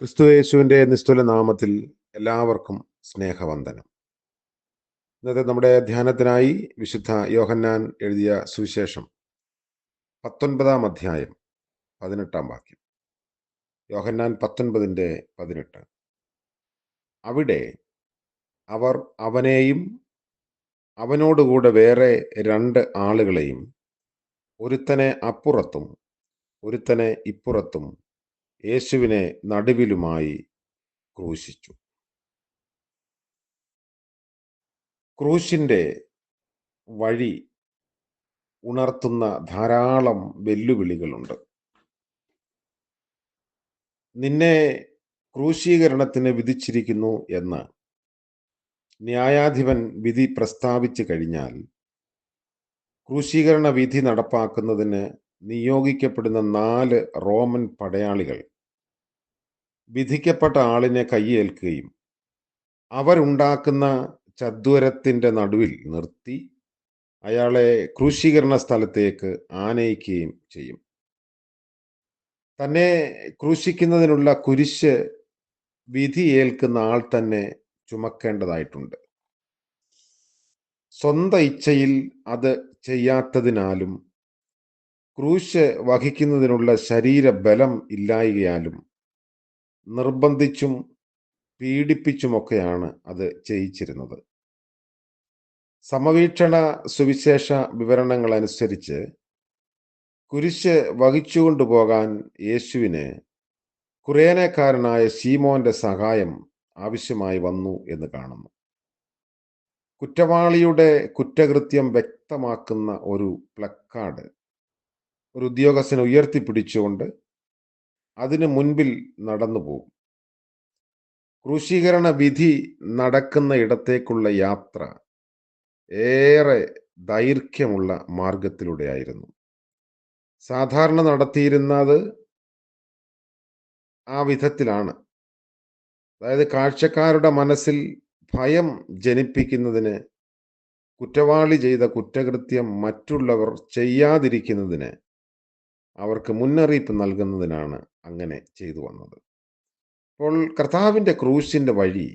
ക്രിസ്തുയേശുവിൻ്റെ നിസ്തുല നാമത്തിൽ എല്ലാവർക്കും സ്നേഹവന്ദനം. ഇന്നത്തെ നമ്മുടെ ധ്യാനത്തിനായി വിശുദ്ധ യോഹന്നാൻ എഴുതിയ സുവിശേഷം 19 അധ്യായം 18 വാക്യം. യോഹന്നാൻ 19:18. അവിടെ അവർ അവനെയും അവനോടുകൂടെ വേറെ 2 ആളുകളെയും ഒരുത്തനെ അപ്പുറത്തും ഒരുത്തനെ ഇപ്പുറത്തും യേശുവിനെ നടുവിലുമായി ക്രൂശിച്ചു. ക്രൂശിൻ്റെ വഴി ഉണർത്തുന്ന ധാരാളം വെല്ലുവിളികളുണ്ട്. നിന്നെ ക്രൂശീകരണത്തിന് വിധിച്ചിരിക്കുന്നു എന്ന് ന്യായാധിപൻ വിധി പ്രസ്താവിച്ചു കഴിഞ്ഞാൽ ക്രൂശീകരണ വിധി നടപ്പാക്കുന്നതിന് നിയോഗിക്കപ്പെടുന്ന 4 റോമൻ പടയാളികൾ വിധിക്കപ്പെട്ട ആളിനെ കയ്യേൽക്കുകയും അവരുണ്ടാക്കുന്ന ചദ്വരത്തിൻ്റെ നടുവിൽ നിർത്തി അയാളെ ക്രൂശീകരണ സ്ഥലത്തേക്ക് ആനയിക്കുകയും ചെയ്യും. തന്നെ ക്രൂശിക്കുന്നതിനുള്ള കുരിശ് വിധി ഏൽക്കുന്ന ആൾ തന്നെ ചുമക്കേണ്ടതായിട്ടുണ്ട്. സ്വന്തം ഇച്ഛയിൽ അത് ചെയ്യാത്തതിനാലും ക്രൂശ് വഹിക്കുന്നതിനുള്ള ശരീരബലം ഇല്ലായ്കയാലും നിർബന്ധിച്ചും പീഡിപ്പിച്ചുമൊക്കെയാണ് അത് ചെയ്യിച്ചിരുന്നത്. സമവീക്ഷണ സുവിശേഷ വിവരണങ്ങൾ അനുസരിച്ച് കുരിശ് വഹിച്ചുകൊണ്ടുപോകാൻ യേശുവിന് കുറേനക്കാരനായ ശീമോന്റെ സഹായം ആവശ്യമായി വന്നു എന്ന് കാണുന്നു. കുറ്റവാളിയുടെ കുറ്റകൃത്യം വ്യക്തമാക്കുന്ന ഒരു പ്ലക്കാർഡ് ഒരു ഉദ്യോഗസ്ഥനെ ഉയർത്തിപ്പിടിച്ചുകൊണ്ട് അതിനു മുൻപിൽ നടന്നുപോകും. ക്രൂശീകരണ വിധി നടക്കുന്ന ഇടത്തേക്കുള്ള യാത്ര ഏറെ ദൈർഘ്യമുള്ള മാർഗത്തിലൂടെയായിരുന്നു. സാധാരണ നടത്തിയിരുന്നത് ആ വിധത്തിലാണ്. അതായത് കാഴ്ചക്കാരുടെ മനസ്സിൽ ഭയം ജനിപ്പിക്കുന്നതിന്, കുറ്റവാളി ചെയ്ത കുറ്റകൃത്യം മറ്റുള്ളവർ ചെയ്യാതിരിക്കുന്നതിന് അവർക്ക് മുന്നറിയിപ്പ് നൽകുന്നതിനാണ് അങ്ങനെ ചെയ്തു വന്നത്. അപ്പോൾ കർത്താവിൻ്റെ ക്രൂശിൻ്റെ വഴി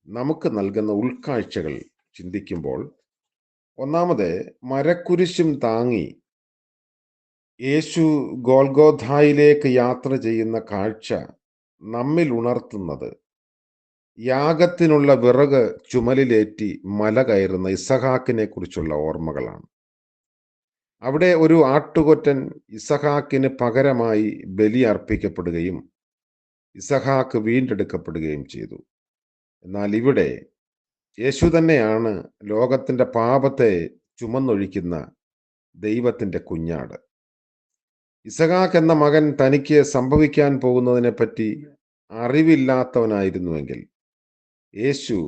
നമുക്ക് നൽകുന്ന ഉൾക്കാഴ്ചകൾ ചിന്തിക്കുമ്പോൾ, ഒന്നാമത് മരക്കുരിശും താങ്ങി യേശു ഗോൽഗോഥായിലേക്ക് യാത്ര ചെയ്യുന്ന കാഴ്ച നമ്മിൽ ഉണർത്തുന്നത് യാഗത്തിനുള്ള വിറക് ചുമലിലേറ്റി മല കയറുന്ന ഇസഹാക്കിനെ കുറിച്ചുള്ള ഓർമ്മകളാണ്. അവിടെ ഒരു ആട്ടുകൊറ്റൻ ഇസഹാക്കിന് പകരമായി ബലി അർപ്പിക്കപ്പെടുകയും ഇസഹാക്ക് വീണ്ടെടുക്കപ്പെടുകയും ചെയ്തു. എന്നാൽ ഇവിടെ യേശു തന്നെയാണ് ലോകത്തിൻ്റെ പാപത്തെ ചുമന്നൊഴിക്കുന്ന ദൈവത്തിൻ്റെ കുഞ്ഞാട്. ഇസഹാക്ക് എന്ന മകൻ തനിക്ക് സംഭവിക്കാൻ പോകുന്നതിനെപ്പറ്റി അറിവില്ലാത്തവനായിരുന്നുവെങ്കിൽ യേശു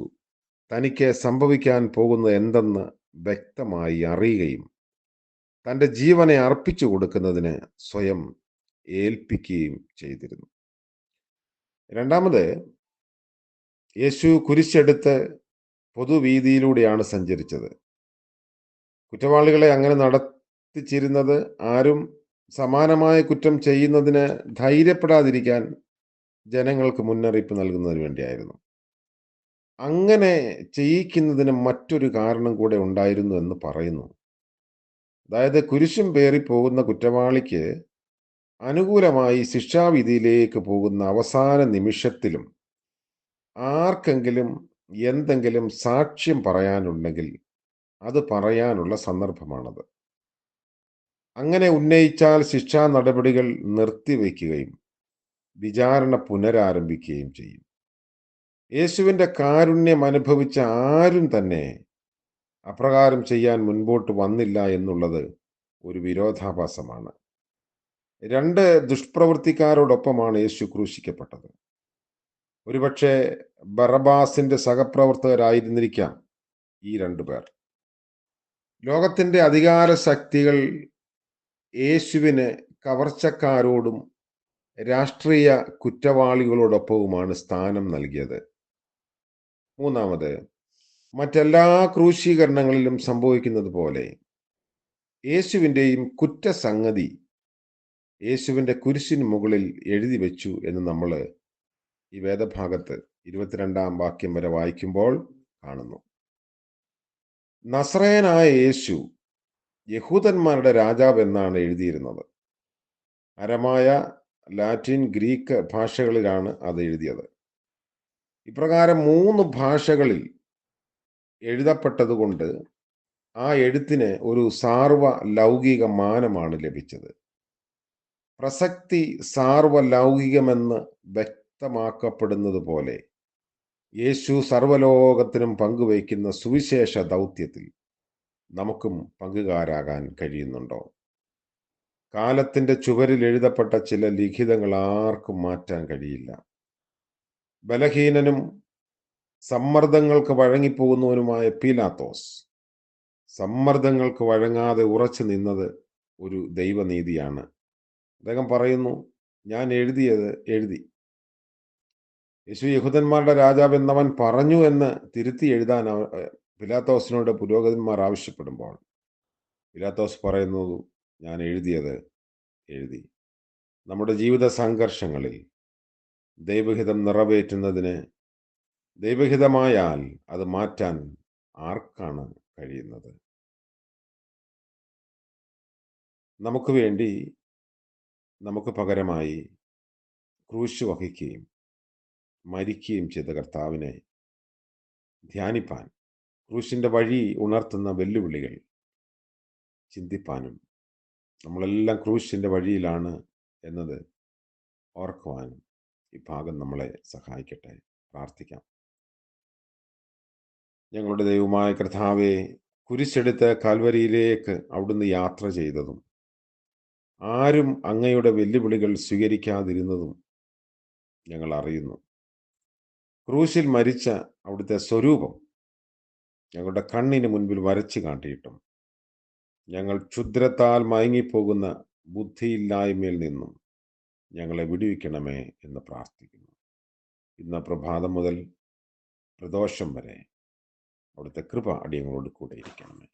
തനിക്ക് സംഭവിക്കാൻ പോകുന്നത് എന്തെന്ന് വ്യക്തമായി അറിയുകയും തൻ്റെ ജീവനെ അർപ്പിച്ചു കൊടുക്കുന്നതിന് സ്വയം ഏൽപ്പിക്കുകയും ചെയ്തിരുന്നു. രണ്ടാമത്, യേശു കുരിശെടുത്ത് പൊതുവീതിയിലൂടെയാണ് സഞ്ചരിച്ചത്. കുറ്റവാളികളെ അങ്ങനെ നടത്തിച്ചിരുന്നത് ആരും സമാനമായ കുറ്റം ചെയ്യുന്നതിന് ധൈര്യപ്പെടാതിരിക്കാൻ ജനങ്ങൾക്ക് മുന്നറിയിപ്പ് നൽകുന്നതിന് വേണ്ടിയായിരുന്നു. അങ്ങനെ ചെയ്യിക്കുന്നതിന് മറ്റൊരു കാരണം കൂടെ ഉണ്ടായിരുന്നു എന്ന് പറയുന്നു. അതായത് കുരിശും പേറി പോകുന്ന കുറ്റവാളിക്ക് അനുകൂലമായി ശിക്ഷാവിധിയിലേക്ക് പോകുന്ന അവസാന നിമിഷത്തിലും ആർക്കെങ്കിലും എന്തെങ്കിലും സാക്ഷ്യം പറയാനുണ്ടെങ്കിൽ അത് പറയാനുള്ള സന്ദർഭമാണത്. അങ്ങനെ ഉന്നയിച്ചാൽ ശിക്ഷാ നടപടികൾ നിർത്തിവെക്കുകയും വിചാരണ പുനരാരംഭിക്കുകയും ചെയ്യും. യേശുവിൻ്റെ കാരുണ്യം അനുഭവിച്ച ആരും തന്നെ അപ്രകാരം ചെയ്യാൻ മുൻപോട്ട് വന്നില്ല എന്നുള്ളത് ഒരു വിരോധാഭാസമാണ്. 2 ദുഷ്പ്രവൃത്തിക്കാരോടൊപ്പമാണ് യേശു ക്രൂശിക്കപ്പെട്ടത്. ഒരുപക്ഷെ ബറബാസിന്റെ സഹപ്രവർത്തകരായിരുന്നിരിക്കാം ഈ 2 പേർ. ലോകത്തിൻ്റെ അധികാര ശക്തികൾ യേശുവിന് കവർച്ചക്കാരോടും രാഷ്ട്രീയ കുറ്റവാളികളോടൊപ്പവുമാണ് സ്ഥാനം നൽകിയത്. മൂന്നാമത്, മറ്റെല്ലാ ക്രൂശീകരണങ്ങളിലും സംഭവിക്കുന്നത് പോലെ യേശുവിൻ്റെയും കുറ്റസംഗതി യേശുവിൻ്റെ കുരിശിന് മുകളിൽ എഴുതി വെച്ചു എന്ന് നമ്മൾ ഈ വേദഭാഗത്ത് 22 വാക്യം വരെ വായിക്കുമ്പോൾ കാണുന്നു. നസറേയനായ യേശു യഹൂദന്മാരുടെ രാജാവ് എന്നാണ് എഴുതിയിരുന്നത്. അരമായ, ലാറ്റിൻ, ഗ്രീക്ക് ഭാഷകളിലാണ് അത് എഴുതിയത്. ഇപ്രകാരം 3 ഭാഷകളിൽ എഴുതപ്പെട്ടതുകൊണ്ട് ആ എഴുത്തിന് ഒരു സാർവലൗകിക മാനമാണ് ലഭിച്ചത്. പ്രസക്തി സാർവലൗകികമെന്ന് വ്യക്തമാക്കപ്പെടുന്നത് പോലെ യേശു സർവലോകത്തിനും പങ്കുവയ്ക്കുന്ന സുവിശേഷ ദൗത്യത്തിൽ നമുക്കും പങ്കുകാരാകാൻ കഴിയുന്നുണ്ടോ? കാലത്തിന്റെ ചുവരിൽ എഴുതപ്പെട്ട ചില ലിഖിതങ്ങൾ ആർക്കും മാറ്റാൻ കഴിയില്ല. ബലഹീനനും സമ്മർദ്ദങ്ങൾക്ക് വഴങ്ങിപ്പോകുന്നവനുമായ പീലാത്തോസ് സമ്മർദ്ദങ്ങൾക്ക് വഴങ്ങാതെ ഉറച്ചു നിന്നത് ഒരു ദൈവനീതിയാണ്. അദ്ദേഹം പറയുന്നു, ഞാൻ എഴുതിയത് എഴുതി. യേശു യഹൂദന്മാരുടെ രാജാവ് എന്നവൻ പറഞ്ഞു എന്ന് തിരുത്തി എഴുതാൻ പീലാത്തോസിനോട് പുരോഹിതന്മാർ ആവശ്യപ്പെടുമ്പോൾ പീലാത്തോസ് പറയുന്നു, ഞാൻ എഴുതിയത് എഴുതി. നമ്മുടെ ജീവിത സംഘർഷങ്ങളിൽ ദൈവഹിതം നിറവേറ്റുന്നതിന് ദൈവഹിതമായാൽ അത് മാറ്റാൻ ആർക്കാണ് കഴിയുന്നത്? നമുക്ക് വേണ്ടി, നമുക്ക് പകരമായി ക്രൂശ് വഹിക്കുകയും മരിക്കുകയും ചെയ്ത കർത്താവിനെ ധ്യാനിപ്പാൻ, ക്രൂശിന്റെ വഴി ഉണർത്തുന്ന വെല്ലുവിളികൾ ചിന്തിപ്പാനും, നമ്മളെല്ലാം ക്രൂശിന്റെ വഴിയിലാണ് എന്നത് ഓർക്കുവാനും ഈ ഭാഗം നമ്മളെ സഹായിക്കട്ടെ. പ്രാർത്ഥിക്കാം. ഞങ്ങളുടെ ദൈവമായ കർത്താവെ, കുരിശെടുത്ത് കാൽവരിയിലേക്ക് അവിടുന്ന് യാത്ര ചെയ്തതും ആരും അങ്ങയുടെ വെല്ലുവിളികൾ സ്വീകരിക്കാതിരുന്നതും ഞങ്ങൾ അറിയുന്നു. ക്രൂശിൽ മരിച്ച അവിടുത്തെ സ്വരൂപം ഞങ്ങളുടെ കണ്ണിന് മുൻപിൽ വരച്ചു കാട്ടിയിട്ടും ഞങ്ങൾ ക്ഷുദ്രത്താൽ മയങ്ങിപ്പോകുന്ന ബുദ്ധിയില്ലായ്മയിൽ നിന്നും ഞങ്ങളെ വിടുവിക്കണമേ എന്ന് പ്രാർത്ഥിക്കുന്നു. ഇന്ന് പ്രഭാതം മുതൽ പ്രദോഷം വരെ അവിടുത്തെ കൃപ അടിയങ്ങളോട് കൂടെ ഇരിക്കണമേ.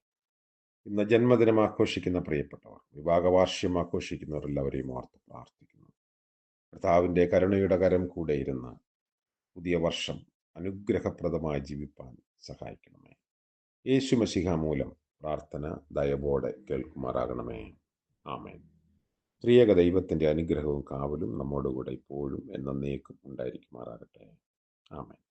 ഇന്ന് ജന്മദിനം ആഘോഷിക്കുന്ന പ്രിയപ്പെട്ടവർ, വിവാഹവാർഷികം ആഘോഷിക്കുന്നവർ എല്ലാവരെയും ഓർത്ത് പ്രാർത്ഥിക്കുന്നു. കർത്താവിൻ്റെ കരുണയുടെ കരം കൂടെ ഇരുന്ന് പുതിയ വർഷം അനുഗ്രഹപ്രദമായി ജീവിപ്പാൻ സഹായിക്കണമേ. യേശു മശിഹ മൂലം പ്രാർത്ഥന ദയവോടെ കേൾക്കുമാറാകണമേ. ആമേൻ. ത്രിയേക ദൈവത്തിൻ്റെ അനുഗ്രഹവും കാവലും നമ്മോടുകൂടെ ഇപ്പോഴും എന്നേക്കും ഉണ്ടായിരിക്കുമാറാകട്ടെ. ആമേൻ.